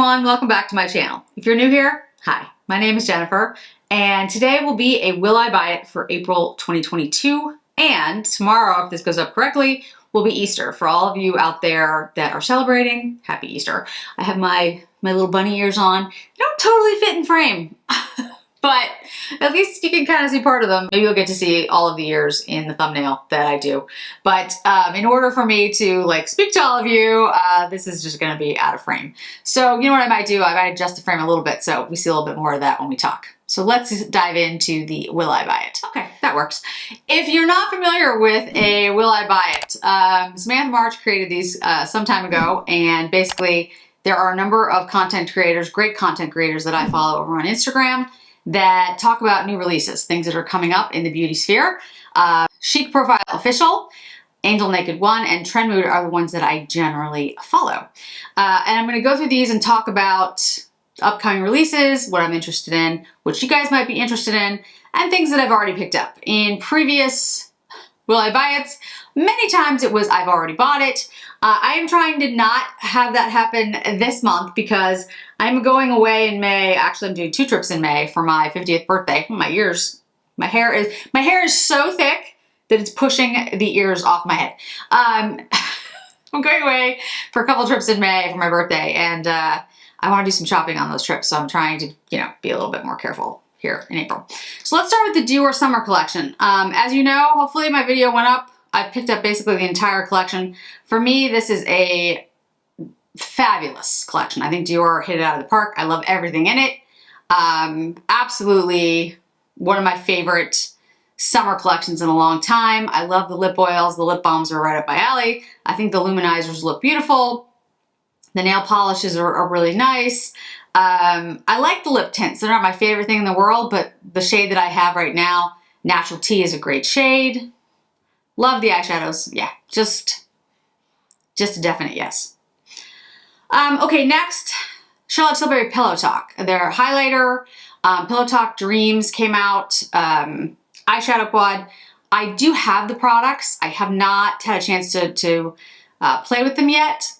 everyone, welcome back to my channel. If you're new here, hi, my name is Jennifer, and today will be a Will I Buy It for April 2022, and tomorrow, if this goes up correctly, will be Easter. For all of you out there that are celebrating, happy Easter. I have my little bunny ears on. They don't totally fit in frame, but at least you can kind of see part of them. Maybe you'll get to see all of the ears in the thumbnail that I do. But in order for me to speak to all of you, this is just gonna be out of frame. So you know what I might do? I might adjust the frame a little bit so we see a little bit more of that when we talk. So let's dive into the Will I Buy It? Okay, that works. If you're not familiar with a Will I Buy It, Samantha March created these some time ago, and basically there are a number of content creators, great content creators that I follow over on Instagram that talk about new releases, things that are coming up in the beauty sphere. Chic Profile Official, Angel Naked One, and Trend Mood are the ones that I generally follow. And I'm gonna go through these and talk about upcoming releases, what I'm interested in, what you guys might be interested in, and things that I've already picked up. In previous Will I Buy It, many times it was I've already bought it. I am trying to not have that happen this month because I'm going away in May. Actually, I'm doing 2 trips in May for my 50th birthday. My hair is so thick that it's pushing the ears off my head. I'm going away for a couple trips in May for my birthday, and I want to do some shopping on those trips, so I'm trying to, be a little bit more careful here in April. So let's start with the Dior summer collection. As you know, hopefully my video went up. I picked up basically the entire collection. For me, this is a fabulous collection. I think Dior hit it out of the park. I love everything in it. Absolutely one of my favorite summer collections in a long time. I love the lip oils. The lip balms are right up my alley. I think the luminizers look beautiful. The nail polishes are really nice. I like the lip tints. They're not my favorite thing in the world, but the shade that I have right now, Natural Tea, is a great shade. Love the eyeshadows. Yeah, just a definite yes. Okay, next, Charlotte Tilbury Pillow Talk. Their highlighter, Pillow Talk Dreams came out, eyeshadow quad. I do have the products. I have not had a chance to play with them yet.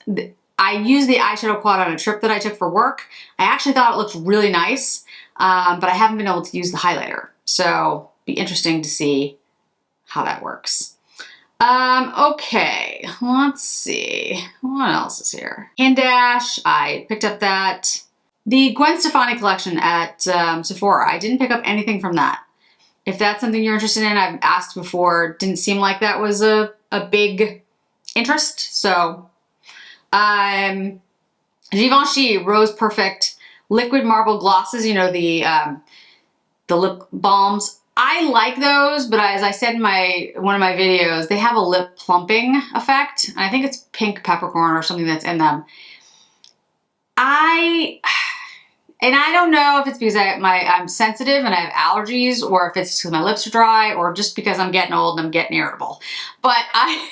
I used the eyeshadow quad on a trip that I took for work. I actually thought it looked really nice, but I haven't been able to use the highlighter. So be interesting to see how that works. Okay, let's see. What else is here? Hand Dash, I picked up that. The Gwen Stefani collection at Sephora, I didn't pick up anything from that. If that's something you're interested in, I've asked before, didn't seem like that was a big interest, so. Givenchy Rose Perfect Liquid Marble Glosses, the lip balms. I like those, but as I said in one of my videos, they have a lip plumping effect. I think it's pink peppercorn or something that's in them. I don't know if it's because I'm sensitive and I have allergies, or if it's because my lips are dry, or just because I'm getting old and I'm getting irritable. But I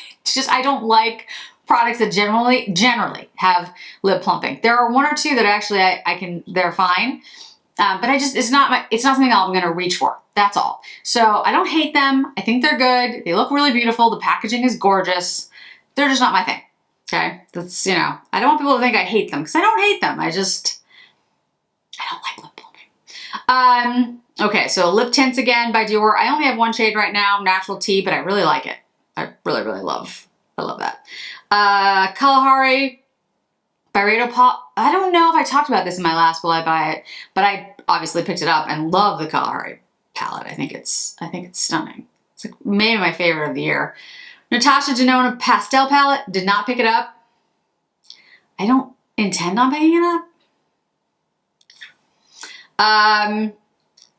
don't like products that generally have lip plumping. There are 1 or 2 that actually they're fine. But it's not something I'm going to reach for. That's all. So I don't hate them. I think they're good. They look really beautiful. The packaging is gorgeous. They're just not my thing. Okay. That's, I don't want people to think I hate them, because I don't hate them. I don't like lip plumping. Okay. So lip tints again by Dior. I only have 1 shade right now, Natural Tea, but I really like it. I really love that. Kalahari by Rado Pop. I don't know if I talked about this in my last Will I Buy It, but I obviously picked it up and love the Kalahari palette. I think it's stunning. It's maybe my favorite of the year. Natasha Denona Pastel palette, did not pick it up. I don't intend on picking it up.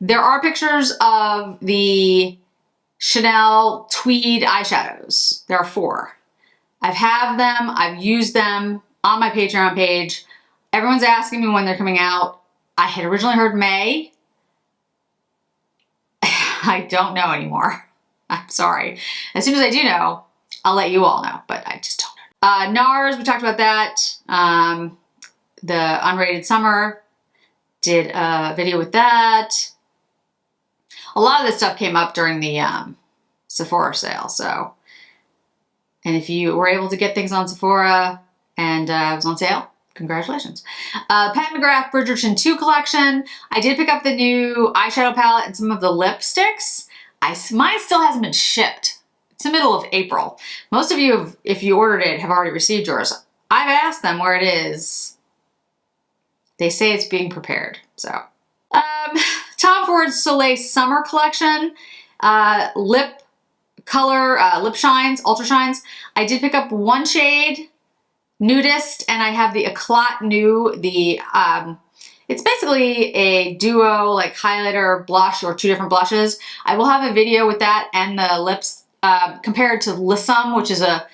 There are pictures of the Chanel tweed eyeshadows. There are 4. I've had them, I've used them on my Patreon page. Everyone's asking me when they're coming out. I had originally heard May. I don't know anymore. I'm sorry. As soon as I do know, I'll let you all know, but I just don't know. NARS, we talked about that. The Unrated Summer, did a video with that. A lot of this stuff came up during the Sephora sale, and if you were able to get things on Sephora and it was on sale, Congratulations. Pat McGrath Bridgerton 2 collection. I did pick up the new eyeshadow palette and some of the lipsticks. Mine still hasn't been shipped. It's the middle of April. Most of you, if you ordered it, have already received yours. I've asked them where it is. They say it's being prepared, so. Tom Ford Soleil Summer Collection. Lip color, lip shines, ultra shines. I did pick up one shade, Nudist, and I have the Eclat Nude. It's basically a duo like highlighter blush or two different blushes. I will have a video with that and the lips compared to Lissum, which is a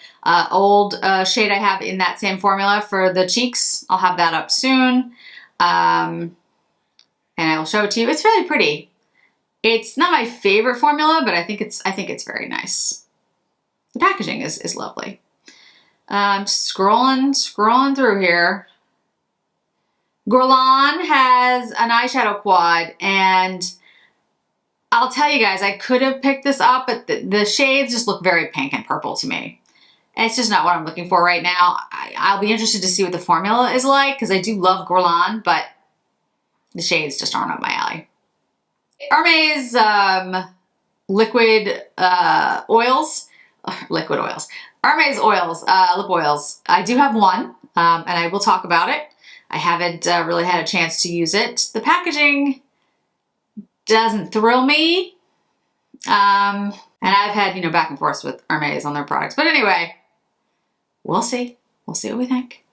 old shade I have in that same formula for the cheeks. I'll have that up soon. And I will show it to you. It's really pretty. It's not my favorite formula, but I think it's very nice. The packaging is lovely. Just scrolling through here. Guerlain has an eyeshadow quad, and I'll tell you guys, I could have picked this up, but the shades just look very pink and purple to me. It's just not what I'm looking for right now. I'll be interested to see what the formula is like, because I do love Guerlain, but the shades just aren't up my alley. Hermes liquid oils. Hermes oils, lip oils. I do have one, and I will talk about it. I haven't really had a chance to use it. The packaging doesn't thrill me. And I've had, back and forth with Hermes on their products. But anyway, we'll see. We'll see what we think.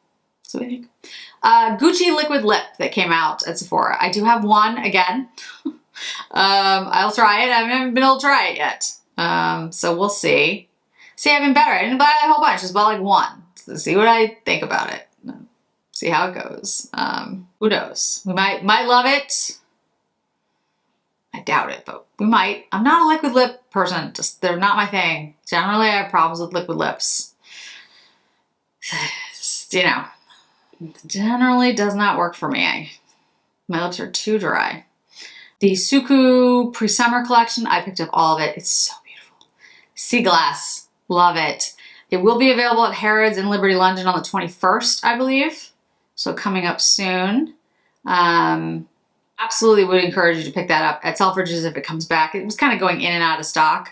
Gucci liquid lip that came out at Sephora. I do have one again. I'll try it. I haven't been able to try it yet. So we'll see. See, I've been better. I didn't buy a whole bunch, just bought like one. So see what I think about it. See how it goes. Who knows? We might love it. I doubt it, but we might. I'm not a liquid lip person. Just they're not my thing. Generally, I have problems with liquid lips. Just, generally does not work for me. My lips are too dry. The Suku Pre-Summer Collection, I picked up all of it. It's so beautiful. Sea Glass, love it. It will be available at Harrods in Liberty London on the 21st, I believe. So coming up soon. Absolutely would encourage you to pick that up at Selfridges if it comes back. It was kind of going in and out of stock.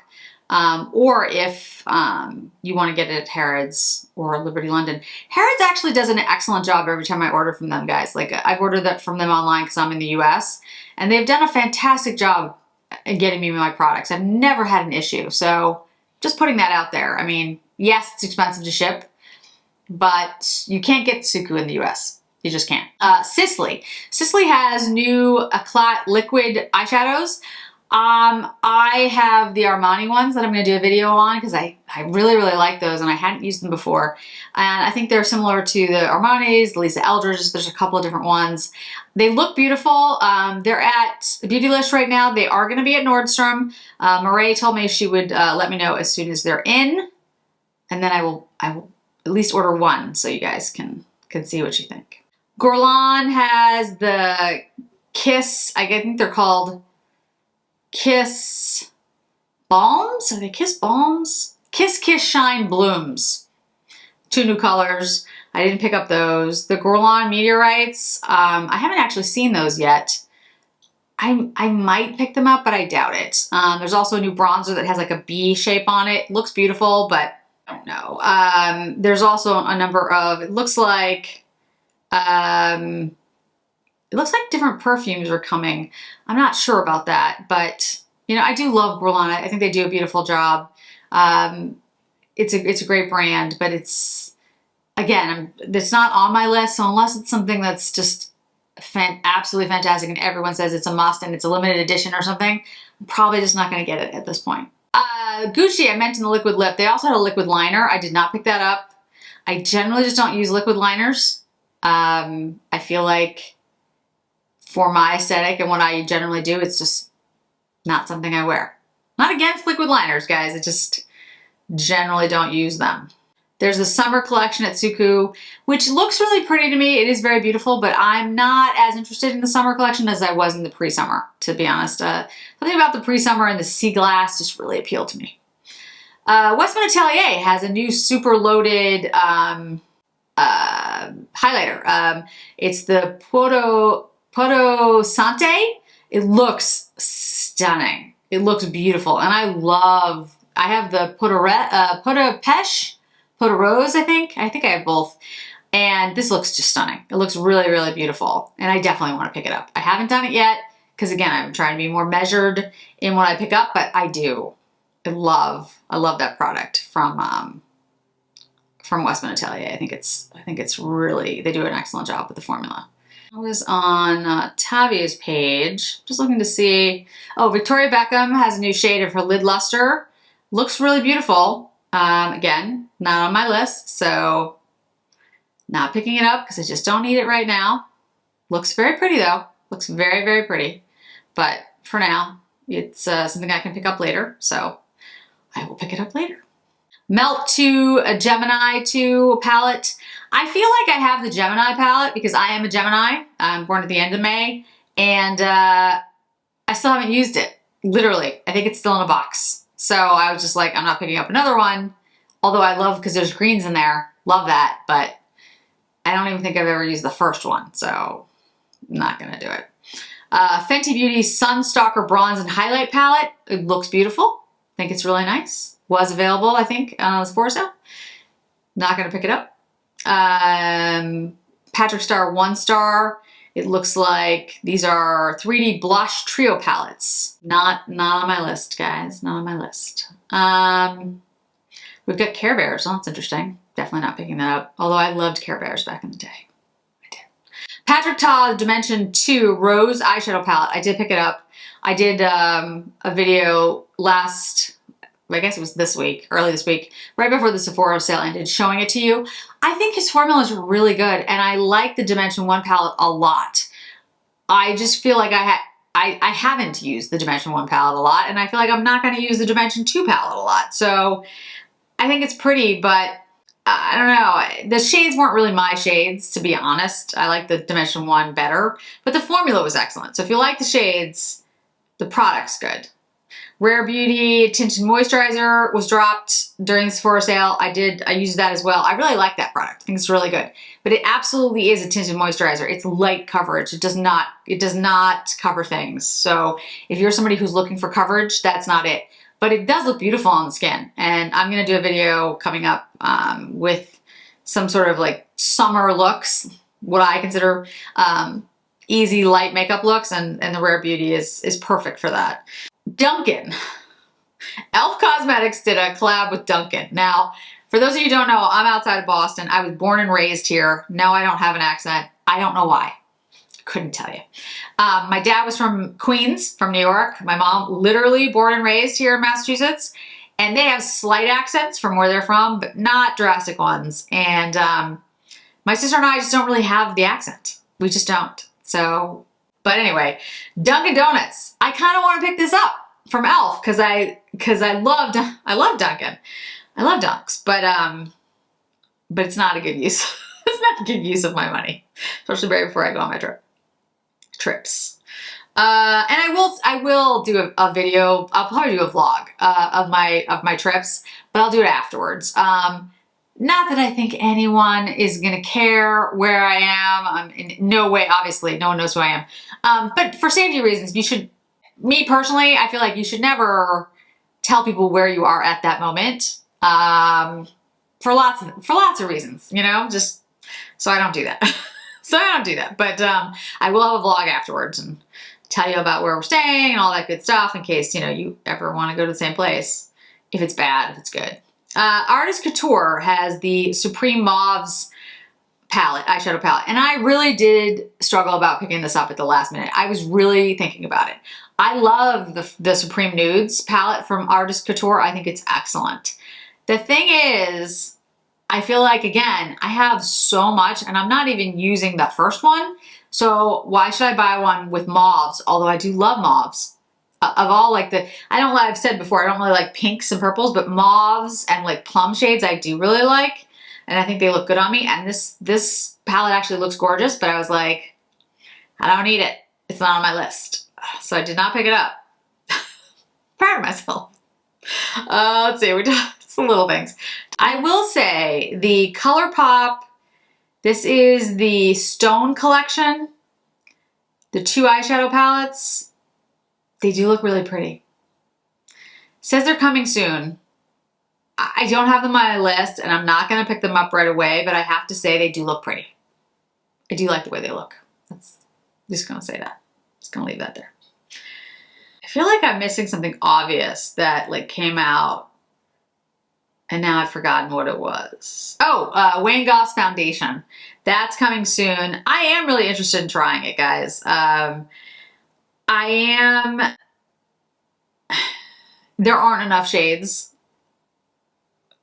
Or if you want to get it at Harrods or Liberty London. Harrods actually does an excellent job every time I order from them, guys. Like, I've ordered that from them online because I'm in the US, and they've done a fantastic job in getting me my products. I've never had an issue. So just putting that out there. I mean, yes, it's expensive to ship, but you can't get Suku in the US. You just can't. Sisley. Sisley has new Eclat liquid eyeshadows. I have the Armani ones that I'm going to do a video on because I really, really like those and I hadn't used them before. And I think they're similar to the Armani's, the Lisa Eldridge. There's a couple of different ones. They look beautiful. They're at the Beauty List right now. They are going to be at Nordstrom. Marae told me she would let me know as soon as they're in. And then I will at least order one so you guys can see what you think. Guerlain has the Kiss, I think they're called Kiss Balms? Are they Kiss Balms? Kiss Shine Blooms. Two new colors. I didn't pick up those. The Guerlain Meteorites, I haven't actually seen those yet. I might pick them up, but I doubt it. There's also a new bronzer that has like a bee shape on it. Looks beautiful, but I don't know. There's also a number of, it looks like different perfumes are coming. I'm not sure about that, but I do love Guerlain. I think they do a beautiful job. It's a great brand, but it's not on my list. So unless it's something that's just absolutely fantastic and everyone says it's a must and it's a limited edition or something, I'm probably just not going to get it at this point. Gucci, I mentioned the liquid lip. They also had a liquid liner. I did not pick that up. I generally just don't use liquid liners. I feel like for my aesthetic and what I generally do, it's just not something I wear. Not against liquid liners, guys. I just generally don't use them. There's the summer collection at Suku, which looks really pretty to me. It is very beautiful, but I'm not as interested in the summer collection as I was in the pre-summer, to be honest. Something about the pre-summer and the sea glass just really appealed to me. Westman Atelier has a new super loaded highlighter. It's the Poto Sante. It looks stunning. It looks beautiful. And I have the Poto Rose, I think. I think I have both. And this looks just stunning. It looks really, really beautiful. And I definitely want to pick it up. I haven't done it yet because, again, I'm trying to be more measured in what I pick up, but I do. I love that product from Westman Atelier. I think it's really, they do an excellent job with the formula. I was on Tavia's page, just looking to see, oh, Victoria Beckham has a new shade of her lid luster. Looks really beautiful. Again, not on my list, so not picking it up because I just don't need it right now. Looks very pretty though. Looks very, very pretty. But for now, it's something I can pick up later, so I will pick it up later. Melt 2, a Gemini 2 palette. I feel like I have the Gemini palette because I am a Gemini. I'm born at the end of May, and I still haven't used it. Literally, I think it's still in a box. So I was just like, I'm not picking up another one. Although I love, because there's greens in there, love that, but I don't even think I've ever used the first one, so I'm not gonna do it. Fenty Beauty Sunstalker Bronze and Highlight Palette. It looks beautiful. I think it's really nice. Was available, I think, on the Sephora sale. Not gonna pick it up. Patrick Star 1 Star. It looks like these are 3D Blush Trio palettes. Not on my list, guys. Not on my list. We've got Care Bears. Oh, that's interesting. Definitely not picking that up. Although I loved Care Bears back in the day. I did. Patrick Ta Dimension 2 Rose Eyeshadow Palette. I did pick it up. I did a video I guess it was this week, early this week, right before the Sephora sale ended, showing it to you. I think his formula is really good, and I like the Dimension 1 palette a lot. I just feel like I haven't used the Dimension 1 palette a lot, and I feel like I'm not going to use the Dimension 2 palette a lot. So I think it's pretty, but I don't know. The shades weren't really my shades, to be honest. I like the Dimension 1 better, but the formula was excellent. So if you like the shades, the product's good. Rare Beauty Tinted Moisturizer was dropped during the Sephora sale. I used that as well. I really like that product. I think it's really good. But it absolutely is a tinted moisturizer. It's light coverage. It does not cover things. So if you're somebody who's looking for coverage, that's not it. But it does look beautiful on the skin. And I'm gonna do a video coming up with some sort of like summer looks, what I consider easy light makeup looks, and the Rare Beauty is perfect for that. Dunkin'. Elf Cosmetics did a collab with Dunkin'. Now, for those of you who don't know, I'm outside of Boston. I was born and raised here. No, I don't have an accent. I don't know why. Couldn't tell you. My dad was from Queens, from New York. My mom, literally born and raised here in Massachusetts. And they have slight accents from where they're from, but not drastic ones. And my sister and I just don't really have the accent. We just don't. So, but anyway, Dunkin' Donuts. I kind of want to pick this up from Elf because I love Dunkin'. I love Dunks, but it's not a good use. It's not a good use of my money, especially right before I go on my trips. And I will do a video. I'll probably do a vlog of my trips, but I'll do it afterwards. Not that I think anyone is gonna care where I am. In no way, obviously, no one knows who I am. But for safety reasons, you should. Me personally, I feel like you should never tell people where you are at that moment. For lots of reasons, you know, just so I don't do that. So I don't do that. But I will have a vlog afterwards and tell you about where we're staying and all that good stuff in case, you know, you ever want to go to the same place. If it's bad, if it's good. Artist Couture has the Supreme Mauves eyeshadow palette, and I really did struggle about picking this up at the last minute. I was really thinking about it. I love the Supreme Nudes palette from Artist Couture. I think it's excellent. The thing is, I feel like, again, I have so much and I'm not even using the first one. So why should I buy one with mauves? Although I do love mauves. Of all like I've said before, I don't really like pinks and purples, but mauves and like plum shades I do really like. And I think they look good on me. And this palette actually looks gorgeous, but I was like, I don't need it. It's not on my list. So I did not pick it up. Proud of myself. Let's see, it's the little things. I will say the ColourPop This is the Stone collection. The 2 eyeshadow palettes. They do look really pretty. Says they're coming soon. I don't have them on my list, and I'm not going to pick them up right away, but I have to say they do look pretty. I do like the way they look. I'm just going to say that. Just going to leave that there. I feel like I'm missing something obvious that like came out, and now I've forgotten what it was. Oh, Wayne Goss foundation. That's coming soon. I am really interested in trying it, guys. There aren't enough shades.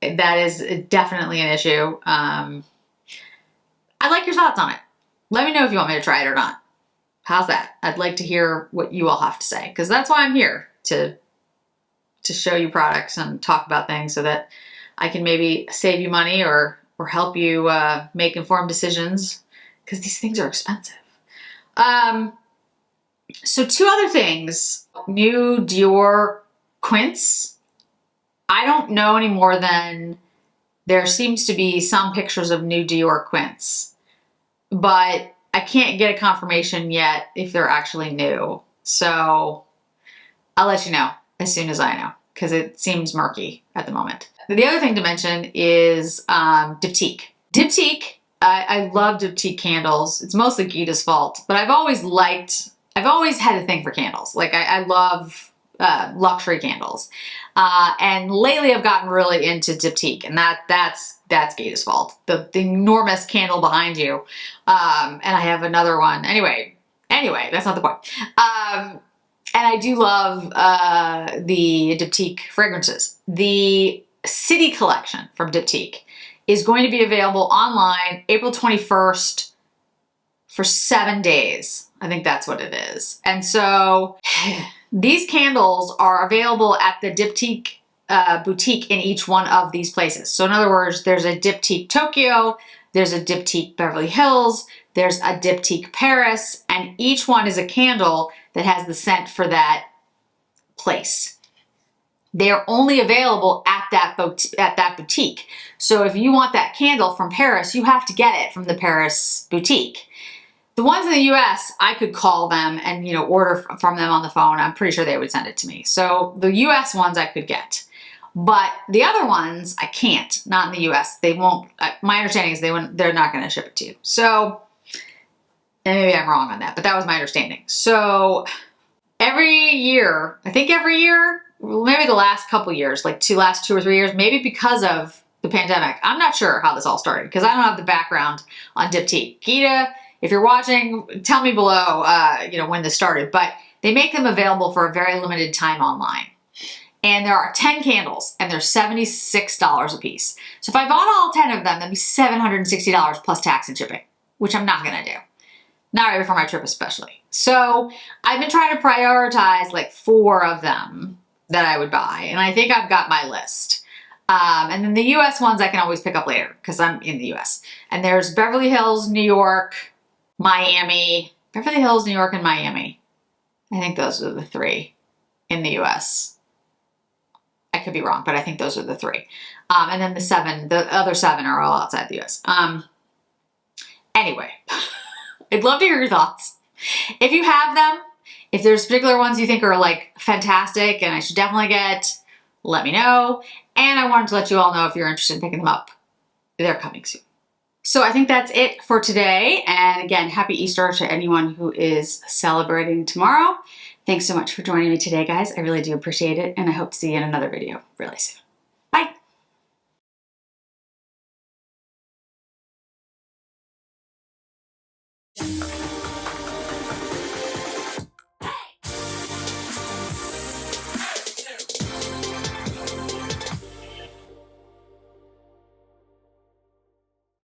That is definitely an issue. I'd like your thoughts on it. Let me know if you want me to try it or not. How's that? I'd like to hear what you all have to say, because that's why I'm here, to show you products and talk about things so that I can maybe save you money or help you make informed decisions, because these things are expensive. So 2 other things. New Dior Quince. I don't know any more than there seems to be some pictures of new Dior Quince, but I can't get a confirmation yet if they're actually new. So I'll let you know as soon as I know, because it seems murky at the moment. The other thing to mention is Diptyque. Diptyque, I love Diptyque candles. It's mostly Gita's fault, but I've always had a thing for candles. Like I love luxury candles. And lately I've gotten really into Diptyque, and that's Gita's fault. The enormous candle behind you. And I have another one. Anyway, that's not the point. And I do love the Diptyque fragrances. The City collection from Diptyque is going to be available online April 21st for 7 days. I think that's what it is. And so these candles are available at the Diptyque boutique in each one of these places. So in other words, there's a Diptyque Tokyo, there's a Diptyque Beverly Hills, there's a Diptyque Paris, and each one is a candle that has the scent for that place. They're only available at that boutique. So if you want that candle from Paris, you have to get it from the Paris boutique. The ones in the US, I could call them and order from them on the phone. I'm pretty sure they would send it to me. So the US ones I could get. But the other ones, I can't. Not in the US. They won't. My understanding is they're not going to ship it to you. So, and maybe I'm wrong on that, but that was my understanding. So every year, maybe the last couple years, like last 2 or 3 years, maybe because of the pandemic, I'm not sure how this all started because I don't have the background on Diptyque. Gita, if you're watching, tell me below, when this started, but they make them available for a very limited time online. And there are 10 candles and they're $76 a piece. So if I bought all 10 of them, that'd be $760 plus tax and shipping, which I'm not gonna do. Not right before my trip especially. So I've been trying to prioritize like 4 of them that I would buy. And I think I've got my list. And then the US ones I can always pick up later because I'm in the US. And there's Beverly Hills, New York, Miami. Beverly Hills, New York, and Miami. I think those are the 3 in the US. I could be wrong, but I think those are the 3. And then the other 7 are all outside the US. Anyway, I'd love to hear your thoughts. If you have them, if there's particular ones you think are like fantastic and I should definitely get, let me know. And I wanted to let you all know if you're interested in picking them up. They're coming soon. So I think that's it for today. And again, happy Easter to anyone who is celebrating tomorrow. Thanks so much for joining me today, guys. I really do appreciate it. And I hope to see you in another video really soon. Bye.